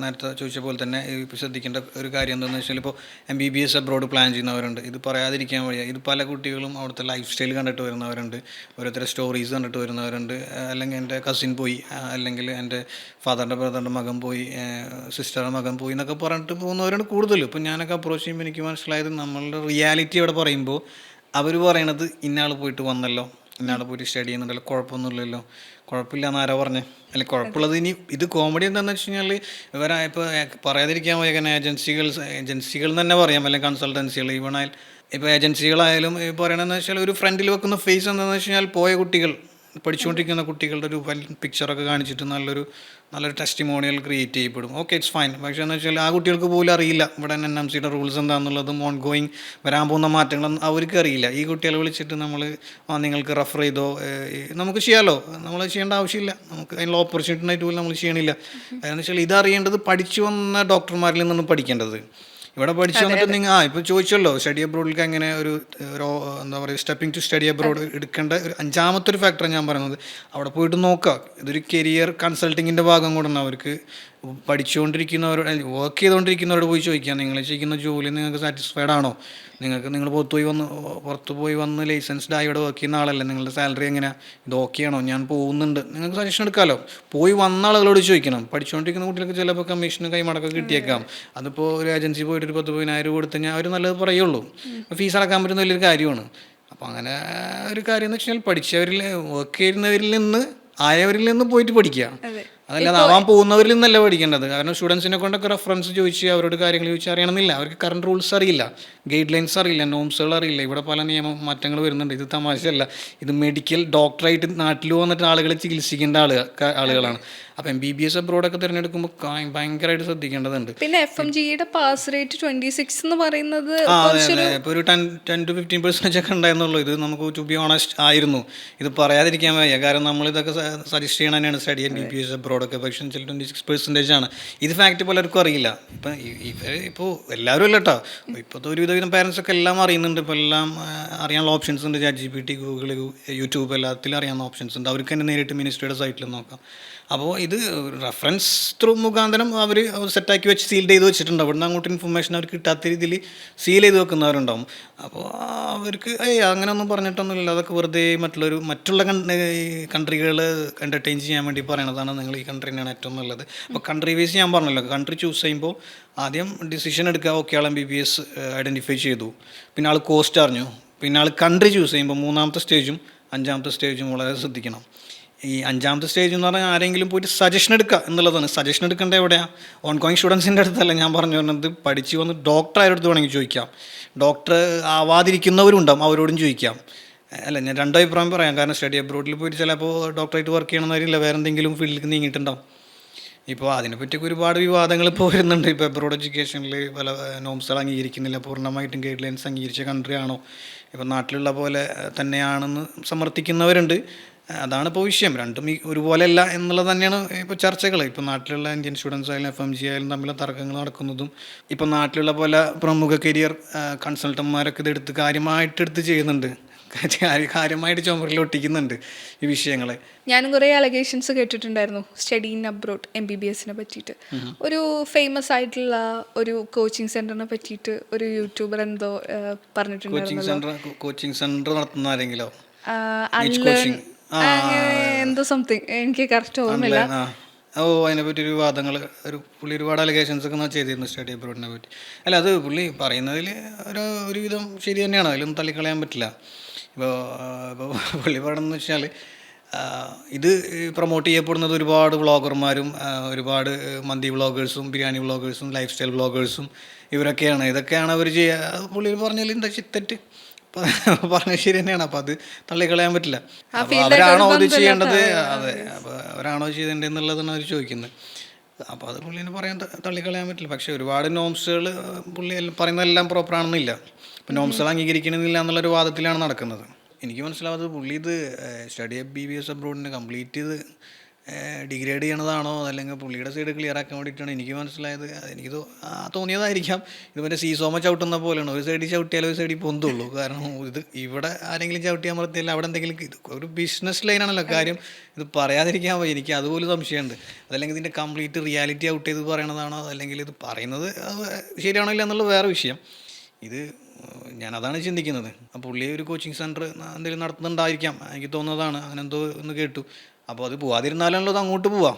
നേരത്തെ ചോദിച്ച പോലെ തന്നെ ഇപ്പോൾ ശ്രദ്ധിക്കേണ്ട ഒരു കാര്യം എന്താണെന്ന് വെച്ചാൽ ഇപ്പോൾ MBBS അബ്രോഡ് പ്ലാൻ ചെയ്യുന്നവരുണ്ട്. ഇത് പറയാതിരിക്കാൻ വയ്യ. ഇത് പല കുട്ടികളും അവിടുത്തെ ലൈഫ് സ്റ്റൈൽ കണ്ടിട്ട് വരുന്നവരുണ്ട്, ഓരോരുത്തരുടെ സ്റ്റോറീസ് കണ്ടിട്ട് വരുന്നവരുണ്ട്. അല്ലെങ്കിൽ എൻ്റെ കസിൻ പോയി, അല്ലെങ്കിൽ എൻ്റെ ഫാദറിൻ്റെ ബ്രദറിൻ്റെ മകൻ പോയി, സിസ്റ്ററുടെ മകൻ പോയി എന്നൊക്കെ പറഞ്ഞിട്ട് പോകുന്നവരാണ് കൂടുതലും. ഇപ്പം ഞാനൊക്കെ അപ്രോച്ച് ചെയ്യുമ്പോൾ എനിക്ക് മനസ്സിലായത് നമ്മളുടെ റിയാലിറ്റി അവിടെ പറയുമ്പോൾ അവർ പറയണത് ഇന്നയാൾ പോയിട്ട് വന്നല്ലോ, ഇന്നയാൾ പോയിട്ട് സ്റ്റഡി ചെയ്യുന്നുണ്ടല്ലോ, കുഴപ്പമൊന്നുമില്ലല്ലോ, കുഴപ്പമില്ല എന്നാരാ പറഞ്ഞേ. അല്ല കുഴപ്പമുള്ളത് ഇനി ഇത് കോമഡി എന്താണെന്ന് വെച്ച് കഴിഞ്ഞാൽ ഇവരാ ഇപ്പോൾ പറയാതിരിക്കാൻ വയ്യ, ഏജൻസികൾ തന്നെ പറയാം, അല്ലെങ്കിൽ കൺസൾട്ടൻസികൾ ഈവണായാലും ഇപ്പോൾ ഏജൻസികളായാലും പറയണമെന്ന് വെച്ചാൽ ഒരു ഫ്രണ്ടിൽ വെക്കുന്ന ഫേസ് എന്താണെന്ന് വെച്ച് കഴിഞ്ഞാൽ പോയ കുട്ടികൾ, പഠിച്ചുകൊണ്ടിരിക്കുന്ന കുട്ടികളുടെ ഒരു പിക്ചറൊക്കെ കാണിച്ചിട്ട് നല്ലൊരു ടെസ്റ്റിമോണിയൽ ക്രിയേറ്റ് ചെയ്യപ്പെടും. Okay, it's fine. പക്ഷേ എന്ന് വെച്ചാൽ ആ കുട്ടികൾക്ക് പോലും അറിയില്ല ഇവിടെ NMCയുടെ റൂൾസ് എന്താണെന്നുള്ളതും ഓൺ ഗോയിങ് വരാൻ പോകുന്ന മാറ്റങ്ങളൊന്നും അവർക്ക് അറിയില്ല. ഈ കുട്ടികളെ വിളിച്ചിട്ട് നമ്മൾ നിങ്ങൾക്ക് റെഫർ ചെയ്തോ, നമുക്ക് ചെയ്യാമല്ലോ, നമ്മൾ ചെയ്യേണ്ട ആവശ്യമില്ല, നമുക്ക് അതിനുള്ള ഓപ്പർച്യൂണിറ്റി ആയിട്ട് പോലും നമ്മൾ ചെയ്യണില്ല. അതെന്ന് വെച്ചാൽ ഇതറിയേണ്ടത് പഠിച്ചു വന്ന ഡോക്ടർമാരിൽ നിന്നും പഠിക്കേണ്ടത്. ഇവിടെ പഠിച്ചു വന്നിട്ട് നിങ്ങൾ ഇപ്പോൾ ചോദിച്ചല്ലോ സ്റ്റഡി അബ്രോഡിലേക്ക് എങ്ങനെ ഒരു എന്താ പറയുക സ്റ്റെപ്പിംഗ് ടു സ്റ്റഡി അബ്രോഡ് എടുക്കേണ്ട ഒരു അഞ്ചാമത്തെ ഒരു ഫാക്ടർ ഞാൻ പറയുന്നത്, അവിടെ പോയിട്ട് നോക്കുക. ഇതൊരു കരിയർ കൺസൾട്ടിങ്ങിൻ്റെ ഭാഗം കൂടെ അവർക്ക് പഠിച്ചുകൊണ്ടിരിക്കുന്നവരോട്, വർക്ക് ചെയ്തുകൊണ്ടിരിക്കുന്നവരോട് പോയി ചോദിക്കുക, നിങ്ങൾ ചെയ്യുന്ന ജോലി നിങ്ങൾക്ക് സാറ്റിസ്ഫൈഡ് ആണോ, നിങ്ങൾ പുറത്ത് പോയി വന്ന് ലൈസൻസ്ഡ് ആയി ഇവിടെ വർക്ക് ചെയ്യുന്ന ആളല്ലേ, നിങ്ങളുടെ സാലറി എങ്ങനെയാണ്, ഇത് ഓക്കെ ആണോ, ഞാൻ പോകുന്നുണ്ട്, നിങ്ങൾക്ക് സജഷൻ എടുക്കാമല്ലോ. പോയി വന്ന ആളുകളോട് ചോദിക്കണം. പഠിച്ചുകൊണ്ടിരിക്കുന്ന കുട്ടികൾക്ക് ചിലപ്പോൾ കമ്മീഷന് കൈമടക്കം കിട്ടിയേക്കാം. അതിപ്പോൾ ഒരു ഏജൻസി പോയിട്ട് ഒരു 10,000 രൂപ കൊടുത്തു കഴിഞ്ഞാൽ അവർ നല്ലത് പറയുള്ളൂ. ഫീസ് അടക്കാൻ പറ്റുന്ന വലിയൊരു കാര്യമാണ്. അപ്പോൾ അങ്ങനെ ഒരു കാര്യം എന്ന് വെച്ച് കഴിഞ്ഞാൽ പഠിച്ചവരിൽ, വർക്ക് ചെയ്യുന്നവരിൽ നിന്ന്, ആയവരിൽ നിന്ന് പോയിട്ട് പഠിക്കുക. അതല്ലാതെ ആവാൻ പോകുന്നവരിൽ നിന്നല്ല പഠിക്കേണ്ടത്. കാരണം സ്റ്റുഡൻസിനെ കൊണ്ടൊക്കെ റെഫറൻസ് ചോദിച്ച് അവരോട് കാര്യങ്ങൾ ചോദിച്ച് അറിയണമെന്നില്ല. അവർക്ക് കറണ്ട് റൂൾസ് അറിയില്ല, ഗൈഡ് ലൈൻസ് അറിയില്ല, നോംസുകൾ അറിയില്ല. ഇവിടെ പല നിയമ മാറ്റങ്ങൾ വരുന്നുണ്ട്. ഇത് തമാശയല്ല, ഇത് മെഡിക്കൽ ഡോക്ടറായിട്ട് നാട്ടിൽ വന്നിട്ട് ആളുകളെ ചികിത്സിക്കേണ്ട ആളുകളാണ്. അപ്പം MBBS അബ്രോഡൊക്കെ തിരഞ്ഞെടുക്കുമ്പോൾ ഭയങ്കരമായിട്ട് ശ്രദ്ധിക്കേണ്ടതുണ്ട്. പിന്നെ FMGയുടെ പാസ് റേറ്റ് 26 എന്ന് പറയുന്നത് ഇപ്പോൾ ഒരു 10-15% ഒക്കെ ഉണ്ടായിരുന്നുള്ളൂ. ഇത് നമുക്ക് ടു ബി ഓണസ്റ്റ് ആയിരുന്നു. ഇത് പറയാതിരിക്കാൻ വയ്യ. കാരണം നമ്മളിതൊക്കെ സജസ്റ്റ് ചെയ്യണ തന്നെയാണ് സ്റ്റഡി MBBS അബ്രോഡൊക്കെ. പക്ഷേ 26% ആണ്. ഇത് ഫാക്റ്റ് പലർക്കും അറിയില്ല. ഇപ്പം ഇപ്പോൾ എല്ലാവരും അല്ല കേട്ടോ, ഇപ്പോഴത്തെ ഒരുവിധം പാരൻസൊക്കെ എല്ലാം അറിയുന്നുണ്ട്. ഇപ്പോൾ എല്ലാം അറിയാനുള്ള ഓപ്ഷൻസ് ഉണ്ട്. ChatGPT, ഗൂഗിൾ, യൂട്യൂബ് എല്ലാത്തിലും അറിയാവുന്ന ഓപ്ഷൻസ് ഉണ്ട്. അവർക്ക് തന്നെ നേരിട്ട് മിനിസ്ട്രിയുടെ സൈറ്റിൽ നോക്കാം. അപ്പോൾ ഇത് റെഫറൻസ് ത്രൂ മുഖാന്തരം അവർ സെറ്റാക്കി വെച്ച് സീൽ ചെയ്ത് വെച്ചിട്ടുണ്ട്. അവിടുന്ന് അങ്ങോട്ട് ഇൻഫർമേഷൻ അവർക്ക് കിട്ടാത്ത രീതിയിൽ സീൽ ചെയ്ത് വെക്കുന്നവരുണ്ടാവും. അപ്പോൾ അവർക്ക് അങ്ങനെയൊന്നും പറഞ്ഞിട്ടൊന്നുമില്ല. അതൊക്കെ വെറുതെ മറ്റുള്ള കൺട്രികൾ എൻ്റർടൈൻ ചെയ്യാൻ വേണ്ടി പറയണതാണ്. നിങ്ങൾ ഈ കൺട്രി തന്നെയാണ് ഏറ്റവും നല്ലത്. അപ്പോൾ കൺട്രി വൈസ് ഞാൻ പറഞ്ഞല്ലോ, കൺട്രി ചൂസ് ചെയ്യുമ്പോൾ ആദ്യം ഡിസിഷൻ എടുക്കുക. ഓക്കെ, ആൾ MBBS ഐഡൻറ്റിഫൈ ചെയ്തു, പിന്നെ ആൾ കോസ്റ്റ് അറിഞ്ഞു, പിന്നെ ആൾ കൺട്രി ചൂസ് ചെയ്യുമ്പോൾ 3ാമത്തെ സ്റ്റേജും 5ാമത്തെ സ്റ്റേജും വളരെ ശ്രദ്ധിക്കണം. ഈ 5ാമത്തെ സ്റ്റേജ് എന്ന് പറഞ്ഞാൽ ആരെങ്കിലും പോയിട്ട് സജഷൻ എടുക്കുക എന്നുള്ളതാണ്. സജഷൻ എടുക്കേണ്ടത് എവിടെയാണ്? ഓൺ ഗോയിങ് സ്റ്റുഡൻസിൻ്റെ അടുത്തല്ല ഞാൻ പറഞ്ഞു വരുന്നത്. പഠിച്ച് വന്ന് ഡോക്ടർ അടുത്ത് വേണമെങ്കിൽ ചോദിക്കാം, ഡോക്ടർ ആവാതിരിക്കുന്നവരുണ്ടാവും, അവരോടും ചോദിക്കാം. അല്ല, ഞാൻ രണ്ടോ അഭിപ്രായം പറയാം. കാരണം സ്റ്റഡി അബ്രോഡിൽ പോയിട്ട് ചിലപ്പോൾ ഡോക്ടറായിട്ട് വർക്ക് ചെയ്യണമെന്നറിയില്ല, വേറെ എന്തെങ്കിലും ഫീൽഡിലേക്ക് നീങ്ങിയിട്ടുണ്ടാവും. ഇപ്പോൾ അതിനെപ്പറ്റിയൊക്കെ ഒരുപാട് വിവാദങ്ങൾ ഇപ്പോൾ വരുന്നുണ്ട്. ഇപ്പോൾ അബ്രോഡ് എഡ്യൂക്കേഷനിൽ പല നോംസുകൾ അംഗീകരിക്കുന്നില്ല, പൂർണ്ണമായിട്ടും ഗൈഡ് ലൈൻസ് അംഗീകരിച്ച കൺട്രി ആണോ, ഇപ്പോൾ നാട്ടിലുള്ള പോലെ തന്നെയാണെന്ന് സമർത്ഥിക്കുന്നവരുണ്ട്. അതാണ് ഇപ്പോൾ വിഷയം. രണ്ടും ഒരുപോലെ അല്ല എന്നുള്ളത് തന്നെയാണ് ഇപ്പോൾ ചർച്ചകൾ. ഇപ്പോൾ നാട്ടിലുള്ള ഇന്ത്യൻ സ്റ്റുഡൻസ് ആയാലും FMG ആയാലും തമ്മിലുള്ള തർക്കങ്ങൾ നടക്കുന്നതും, ഇപ്പോൾ നാട്ടിലുള്ള പോലെ പ്രമുഖ കരിയർ കൺസൾട്ടന്മാരൊക്കെ ഇതെടുത്ത് കാര്യമായിട്ട് ചെയ്യുന്നുണ്ട്, കാര്യമായിട്ട് ചുമരിൽ ഒട്ടിക്കുന്നുണ്ട് ഈ വിഷയങ്ങളെ. ഞാനും കുറേ അലഗേഷൻസ് കേട്ടിട്ടുണ്ടായിരുന്നു സ്റ്റഡി ഇൻ അബ്രോഡ് MBBSനെ പറ്റിയിട്ട്. ഒരു ഫേമസ് ആയിട്ടുള്ള ഒരു കോച്ചിങ് സെന്ററിനെ പറ്റിയിട്ട് ഒരു യൂട്യൂബർ എന്തോ പറഞ്ഞിട്ടുണ്ടായിരുന്നു. കോച്ചിങ് സെന്റർ നടത്തുന്ന ആരെങ്കിലോ എന്തോ സംതിങ്, എനിക്ക് കറക്റ്റ് ഓർമ്മയില്ല. അതിനെപ്പറ്റി ഒരു വിവാദങ്ങൾ, പുള്ളി ഒരുപാട് അലിഗേഷൻസ് ഒക്കെ ചെയ്തിരുന്നു സ്റ്റഡി അബ്രോഡിനെ പറ്റി. അല്ല, അത് പുള്ളി പറയുന്നതിൽ ഒരുവിധം ശരി തന്നെയാണ്, അതിലൊന്നും തള്ളിക്കളയാൻ പറ്റില്ല. ഇപ്പോൾ പുള്ളി പറയണമെന്ന് വെച്ചാൽ ഇത് പ്രൊമോട്ട് ചെയ്യപ്പെടുന്നത് ഒരുപാട് വ്ളോഗർമാരും ഒരുപാട് മന്തി വ്ളോഗേഴ്സും ബിരിയാണി വ്ളോഗേഴ്സും ലൈഫ് സ്റ്റൈൽ വ്ളോഗേഴ്സും ഇതൊക്കെയാണ് അവർ ചെയ്യുക. പുള്ളി പറഞ്ഞാൽ എന്താ തെറ്റ് പറഞ്ഞത് ശരി തന്നെയാണ്. അപ്പോൾ അത് തള്ളിക്കളയാൻ പറ്റില്ല. അപ്പോൾ അവരാണോ അത് ചെയ്യേണ്ടത്, അതെ, അപ്പോൾ അവരാണോ ചെയ്യേണ്ടത് എന്നുള്ളതാണ് അവർ ചോദിക്കുന്നത്. അപ്പോൾ അത് പുള്ളിനെ പറയാൻ തള്ളിക്കളയാൻ പറ്റില്ല. പക്ഷേ ഒരുപാട് നോംസുകൾ പുള്ളി പറയുന്നതെല്ലാം പ്രോപ്പറാണെന്നില്ല. ഇപ്പോൾ നോംസുകൾ അംഗീകരിക്കണമെന്നില്ല എന്നുള്ളൊരു വാദത്തിലാണ് നടക്കുന്നത്. എനിക്ക് മനസ്സിലാവുന്നത് പുള്ളി ഇത് സ്റ്റഡി MBBS അബ്രോഡിനെ കംപ്ലീറ്റ് ചെയ്ത് ഡിഗ്രേഡ് ചെയ്യണതാണോ അല്ലെങ്കിൽ പുള്ളിയുടെ സൈഡ് ക്ലിയർ ആക്കാൻ വേണ്ടിയിട്ടാണ് എനിക്ക് മനസ്സിലായത്. എനിക്ക് തോന്നിയതായിരിക്കാം. ഇത് മറ്റേ സീസോമ ചവിട്ടുന്ന പോലെയാണ്, ഒരു സൈഡിൽ ചവിട്ടിയാലും ഒരു സൈഡിൽ പൊന്തുള്ളൂ. കാരണം ഇത് ഇവിടെ ആരെങ്കിലും ചവിട്ടിയാൽ മറത്തില്ല, അവിടെ എന്തെങ്കിലും ഇത് ഒരു ബിസിനസ് ലൈനാണല്ലോ കാര്യം. ഇത് പറയാതിരിക്കാൻ പോയി, എനിക്ക് അതുപോലെ സംശയമുണ്ട്. അതല്ലെങ്കിൽ ഇതിൻ്റെ കംപ്ലീറ്റ് റിയാലിറ്റി ഔട്ട് ചെയ്ത് പറയണതാണോ അല്ലെങ്കിൽ ഇത് പറയുന്നത് ശരിയാണോ ഇല്ല എന്നുള്ള വേറെ വിഷയം. ഇത് ഞാനതാണ് ചിന്തിക്കുന്നത്. പുള്ളി ഒരു കോച്ചിങ് സെൻറ്റർ എന്തെങ്കിലും നടത്തുന്നുണ്ടായിരിക്കാം, എനിക്ക് തോന്നുന്നതാണ്. അങ്ങനെ എന്തോ ഒന്ന് കേട്ടു. അപ്പോൾ അത് പോവാതിരുന്നാലാണല്ലോ അത് അങ്ങോട്ട് പോവാം.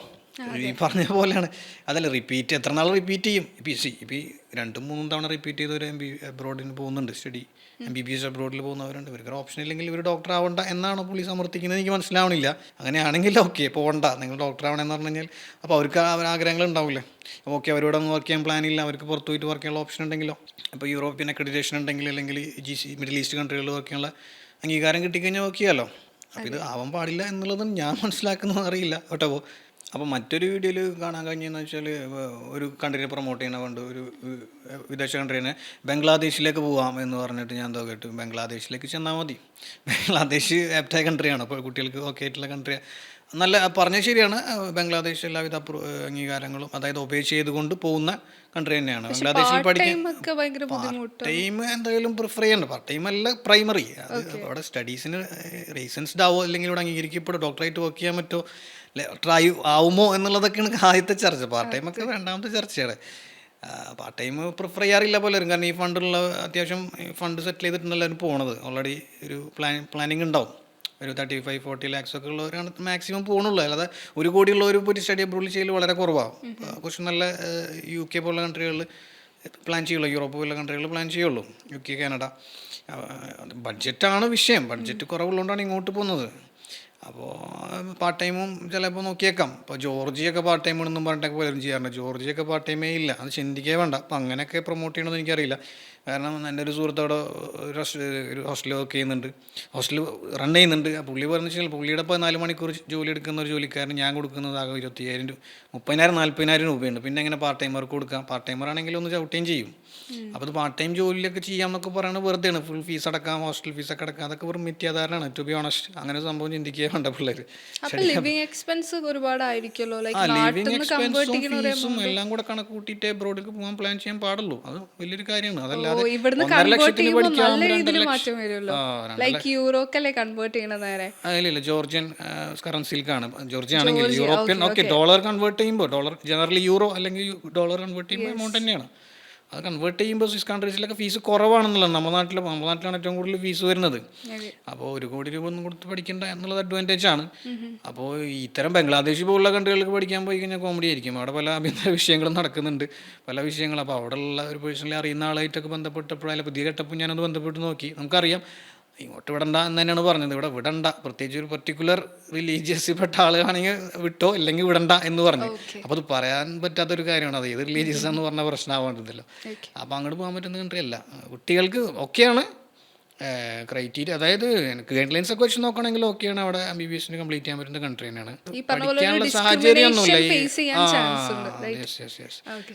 ഈ പറഞ്ഞ പോലെയാണ്. അതല്ല റിപ്പീറ്റ് എത്ര നാൾ റിപ്പീറ്റ് ചെയ്യും. ഇപ്പോൾ ഈ 2-3 തവണ റിപ്പീറ്റ് ചെയ്തവർ അബ്രോഡിന് പോകുന്നുണ്ട്, സ്റ്റഡി MBBS അബ്രോഡിൽ പോകുന്നവരുണ്ട്. ഇവർക്ക് ഓപ്ഷൻ ഇല്ലെങ്കിൽ ഇവർ ഡോക്ടർ ആവണ്ട എന്നാണ് പുള്ളി സമർത്ഥിക്കുന്നത്. എനിക്ക് മനസ്സിലാവണില്ല. അങ്ങനെയാണെങ്കിൽ ഓക്കെ പോകണ്ട, നിങ്ങൾ ഡോക്ടർ ആവണമെന്ന് പറഞ്ഞു കഴിഞ്ഞാൽ അപ്പോൾ അവർക്ക് ആഗ്രഹങ്ങൾ ഉണ്ടാവില്ല. ഓക്കെ അവരോട് ഒന്നും വർക്ക് ചെയ്യാൻ പ്ലാൻ ഇല്ല, അവർക്ക് പുറത്ത് പോയിട്ട് വർക്ക് ചെയ്യാനുള്ള ഓപ്ഷൻ ഉണ്ടെങ്കിലോ, ഇപ്പോൾ യൂറോപ്യൻ അക്രഡിറ്റേഷൻ ഉണ്ടെങ്കിൽ അല്ലെങ്കിൽ മിഡിൽ ഈസ്റ്റ് കൺട്രികളിൽ വർക്ക് ചെയ്യാനുള്ള അംഗീകാരം കിട്ടിക്കഴിഞ്ഞാൽ ഓക്കെയല്ലോ. അപ്പോൾ ഇത് ആവാൻ പാടില്ല എന്നുള്ളത് ഞാൻ മനസ്സിലാക്കുന്നത് അറിയില്ല കേട്ടോ. അപ്പോൾ മറ്റൊരു വീഡിയോയിൽ കാണാൻ കഴിഞ്ഞതെന്ന് വെച്ചാൽ ഒരു കൺട്രീനെ പ്രൊമോട്ട് ചെയ്യണ കൊണ്ട് ഒരു വിദേശ കൺട്രീനെ ബംഗ്ലാദേശിലേക്ക് പോകാം എന്ന് പറഞ്ഞിട്ട് ഞാൻ എന്തോ കേട്ടു. ബംഗ്ലാദേശിലേക്ക് ചെന്നാൽ മതി, ബംഗ്ലാദേശ് ആപ്റ്റായ കൺട്രിയാണ്, അപ്പോൾ കുട്ടികൾക്ക് ഓക്കെ ആയിട്ടുള്ള കൺട്രി. നല്ല പറഞ്ഞത് ശരിയാണ്. ബംഗ്ലാദേശ് എല്ലാവിധ അംഗീകാരങ്ങളും അതായത് ഒബേ ചെയ്തുകൊണ്ട് പോകുന്ന കൺട്രി തന്നെയാണ്. ബംഗ്ലാദേശിൽ പഠിക്കാൻ ടൈം എന്തായാലും പ്രിഫർ ചെയ്യണ്ട. പാർട്ട് ടൈം അല്ല പ്രൈമറി. അത് അവിടെ സ്റ്റഡീസിന് റീസൺസ്ഡ് ആവോ അല്ലെങ്കിൽ ഇവിടെ അംഗീകരിക്കപ്പെടും, ഡോക്ടറായിട്ട് വർക്ക് ചെയ്യാൻ പറ്റുമോ, ട്രൈ ആവുമോ എന്നുള്ളതൊക്കെയാണ് ആദ്യത്തെ ചർച്ച. പാർട്ട് ടൈം ഒക്കെ രണ്ടാമത്തെ ചർച്ചയാണ്. പാർട്ട് ടൈം പ്രിഫർ ചെയ്യാറില്ല പലരും. കാരണം ഈ ഫണ്ടുള്ള അത്യാവശ്യം ഫണ്ട് സെറ്റിൽ ചെയ്തിട്ടുണ്ട് എല്ലാവരും പോണത്. ഓൾറെഡി ഒരു പ്ലാനിങ് ഉണ്ടാവും. ഒരു 35-40 lakhs ഒക്കെ ഉള്ളവരാണ് മാക്സിമം പോകണുള്ളൂ. അല്ലാതെ 1 കോടിയുള്ളവർ പോയിട്ട് സ്റ്റഡി അബ്രോഡിൽ ചെയ്യൽ വളരെ കുറവാണ്. കുറച്ച് നല്ല UK പോലുള്ള കൺട്രികളിൽ പ്ലാൻ ചെയ്യുള്ളൂ, യൂറോപ്പ് പോലുള്ള കൺട്രികളിൽ പ്ലാൻ ചെയ്യുള്ളൂ, UK, കാനഡ. ബഡ്ജറ്റാണ് വിഷയം. ബഡ്ജറ്റ് കുറവുള്ളതുകൊണ്ടാണ് ഇങ്ങോട്ട് പോകുന്നത്. അപ്പോൾ പാർട്ട് ടൈമും ചിലപ്പോൾ നോക്കിയേക്കാം. ഇപ്പോൾ ജോർജിയൊക്കെ പാർട്ട് ടൈം ആണെന്നും പറഞ്ഞിട്ടൊക്കെ പലരും ചെയ്യാറുണ്ട്. ജോർജിയൊക്കെ പാർട്ട് ടൈമേ ഇല്ല, അത് ചിന്തിക്കേ വേണ്ട. അപ്പോൾ അങ്ങനെയൊക്കെ പ്രൊമോട്ട് ചെയ്യണമെന്ന് എനിക്കറിയില്ല. കാരണം എൻ്റെ ഒരു സുഹൃത്ത് അവിടെ ഒരു ഹോസ്റ്റൽ വർക്ക് ചെയ്യുന്നുണ്ട്, ഹോസ്റ്റൽ റൺ ചെയ്യുന്നുണ്ട്. പുള്ളി പറഞ്ഞു വെച്ചാൽ പുള്ളിയുടെ ഇപ്പോൾ 4 മണിക്കൂർ ജോലി എടുക്കുന്ന ഒരു ജോലിക്കാരന് ഞാൻ കൊടുക്കുന്നത് ആകെ 25,000, 30,000-40,000 രൂപയുണ്ട്. പിന്നെ എങ്ങനെ പാർട്ട് ടൈമർക്ക് കൊടുക്കാം? പാർട്ട് ടൈമർ ആണെങ്കിൽ ഒന്ന് ചവിട്ടുകയും ചെയ്യും. അപ്പോൾ അത് പാർട്ട് ടൈം ജോലിയൊക്കെ ചെയ്യാം എന്നൊക്കെ പറയുന്നത് വെറുതെയാണ്. ഫുൾ ഫീസ് അടക്കാം, ഹോസ്റ്റൽ ഫീസ് ഒക്കെ അടക്കാം, അതൊക്കെ വെറും മിഥ്യാധാരണയാണ്. ടു ബി ഓണസ്റ്റ്, അങ്ങനെ സംഭവം ചിന്തിക്കുക വേണ്ട പിള്ളേർ. ലിവിങ് എക്സ്പെൻസ് ഒരുപാടായിരിക്കുമല്ലോ. ലിവിങ് എക്സ്പെൻസും ഫീസും എല്ലാം കൂടെ കണക്ക് കൂട്ടിയിട്ട് അബ്രോഡിലേക്ക് പോകാൻ പ്ലാൻ ചെയ്യാൻ പാടുള്ളൂ. അത് വലിയൊരു കാര്യമാണ്. അതല്ലാതെ 1.5 ലക്ഷത്തിന് പഠിക്കാം, 2 ലക്ഷം അതിലില്ല. ജോർജിയൻ കറൻസിയിൽക്കാണ്. ജോർജിയ ആണെങ്കിൽ യൂറോപ്യൻ ഓക്കെ ഡോളർ കൺവേർട്ട് ചെയ്യുമ്പോൾ, ഡോളർ ജനറലി യൂറോ അല്ലെങ്കിൽ ഡോളർ കൺവേർട്ട് ചെയ്യുമ്പോൾ എമൗണ്ട് തന്നെയാണ്. അത് കൺവേർട്ട് ചെയ്യുമ്പോൾ സ്വിസ് കൺട്രീസിലൊക്കെ ഫീസ് കുറവാണെന്നുള്ളത്. നമ്മുടെ നാട്ടിലാണ് ഏറ്റവും കൂടുതൽ ഫീസ് വരുന്നത്. അപ്പോൾ 1 കോടി രൂപ ഒന്നും കൊടുത്ത് പഠിക്കേണ്ട എന്നുള്ളത് അഡ്വാൻറ്റേജ് ആണ്. അപ്പോൾ ഇത്തരം ബംഗ്ലാദേശ് പോലുള്ള കൺട്രികൾക്ക് പഠിക്കാൻ പോയി കഴിഞ്ഞാൽ കോമഡി ആയിരിക്കും. അവിടെ പല ആഭ്യന്തര വിഷയങ്ങളും നടക്കുന്നുണ്ട്, പല വിഷയങ്ങളും. അപ്പോൾ അവിടെയുള്ള ഒരു പേഴ്സണലി അറിയുന്ന ആളായിട്ടൊക്കെ ബന്ധപ്പെട്ടപ്പോഴായാലും പുതിയ ഘട്ടപ്പോൾ ഞാനത് ബന്ധപ്പെട്ട് നോക്കി. നമുക്കറിയാം ഇങ്ങോട്ട് വിടണ്ട എന്ന് തന്നെയാണ് പറഞ്ഞത്. ഇവിടെ വിടണ്ട, പ്രത്യേകിച്ച് ഒരു പർട്ടിക്കുലർ റിലീജിയസിൽപ്പെട്ട ആളുകളാണെങ്കിൽ വിട്ടോ ഇല്ലെങ്കിൽ വിടണ്ട എന്ന് പറഞ്ഞു. അപ്പോൾ അത് പറയാൻ പറ്റാത്തൊരു കാര്യമാണ്. അത് ഏത് റിലീജിയസ് എന്ന് പറഞ്ഞാൽ പ്രശ്നമാവേണ്ടതല്ലോ. അപ്പോൾ അങ്ങോട്ട് പോകാൻ പറ്റുന്ന കൺട്രി അല്ല. കുട്ടികൾക്ക് ഓക്കെയാണ് ക്രൈറ്റീരിയ, അതായത് ഗൈഡ് ലൈൻസ് ഒക്കെ വെച്ച് നോക്കുകയാണെങ്കിൽ ഓക്കെയാണ്. അവിടെ MBBS കംപ്ലീറ്റ് ചെയ്യാൻ പറ്റുന്ന കൺട്രി തന്നെയാണ്. പഠിക്കാനുള്ള സാഹചര്യം ഒന്നുമില്ല.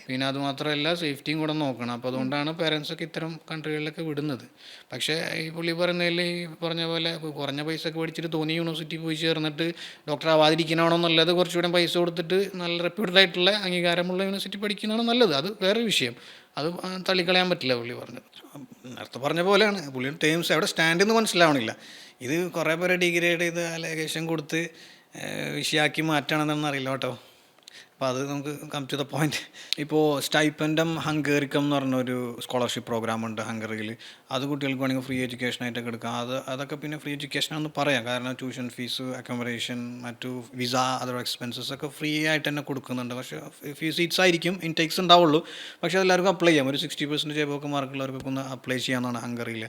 പിന്നെ അത് മാത്രമല്ല സേഫ്റ്റിയും കൂടെ നോക്കണം. അപ്പോൾ അതുകൊണ്ടാണ് പേരൻസ് ഒക്കെ ഇത്തരം കൺട്രികളിലൊക്കെ വിടുന്നത്. പക്ഷേ ഈ പുള്ളി പറയുന്നതിൽ ഈ പറഞ്ഞ പോലെ കുറഞ്ഞ പൈസ ഒക്കെ മേടിച്ചിട്ട് തോന്നി യൂണിവേഴ്സിറ്റി പോയി ചേർന്നിട്ട് ഡോക്ടർ ആവാതിരിക്കണോ എന്നുള്ളത് കുറച്ചുകൂടെ പൈസ കൊടുത്തിട്ട് നല്ല റെപ്യൂട്ടഡ് ആയിട്ടുള്ള അംഗീകാരമുള്ള യൂണിവേഴ്സിറ്റി പഠിക്കുന്നതാണ് നല്ലത്. അത് വേറെ വിഷയം, അത് തള്ളിക്കളയാൻ പറ്റില്ല. പുള്ളി പറഞ്ഞത് നേരത്തെ പറഞ്ഞ പോലെയാണ്. പുള്ളിയുടെ ടേംസ് എവിടെ സ്റ്റാൻഡ് എന്ന് മനസ്സിലാവണില്ല. ഇത് കുറേ പേരെ ഡിഗ്രേഡ് ചെയ്ത് അലേഗേഷൻ കൊടുത്ത് വിഷയമാക്കി മാറ്റണമെന്നൊന്നും അറിയില്ല കേട്ടോ. അപ്പോൾ അത് നമുക്ക് കം ടു ദ പോയിന്റ്. ഇപ്പോൾ സ്റ്റൈപ്പൻഡം ഹംഗേറിക്കം എന്ന് പറഞ്ഞൊരു സ്കോളർഷിപ്പ് പ്രോഗ്രാം ഉണ്ട് ഹംഗറിയിൽ. അത് കുട്ടികൾക്ക് വേണമെങ്കിൽ ഫ്രീ എഡ്യൂക്കേഷനായിട്ടൊക്കെ എടുക്കാം. അതൊക്കെ പിന്നെ ഫ്രീ എഡ്യൂക്കേഷനാണെന്ന് പറയാം. കാരണം ട്യൂഷൻ ഫീസ്, അക്കോമഡേഷൻ, മറ്റു വിസ, അതർ എക്സ്പെൻസസ് ഒക്കെ ഫ്രീ ആയിട്ട് തന്നെ കൊടുക്കുന്നുണ്ട്. പക്ഷേ ഫ്യൂ സീറ്റ്സ് ആയിരിക്കും, ഇൻടേക്സ് ഉണ്ടാവുള്ളൂ. പക്ഷേ എല്ലാവർക്കും അപ്ലൈ ചെയ്യാം. ഒരു 60% ജോബൊക്കെ മാർക്കുള്ളവർക്കൊക്കെ ഒന്ന് അപ്ലൈ ചെയ്യാമെന്നാണ് ഹംഗറിയിൽ.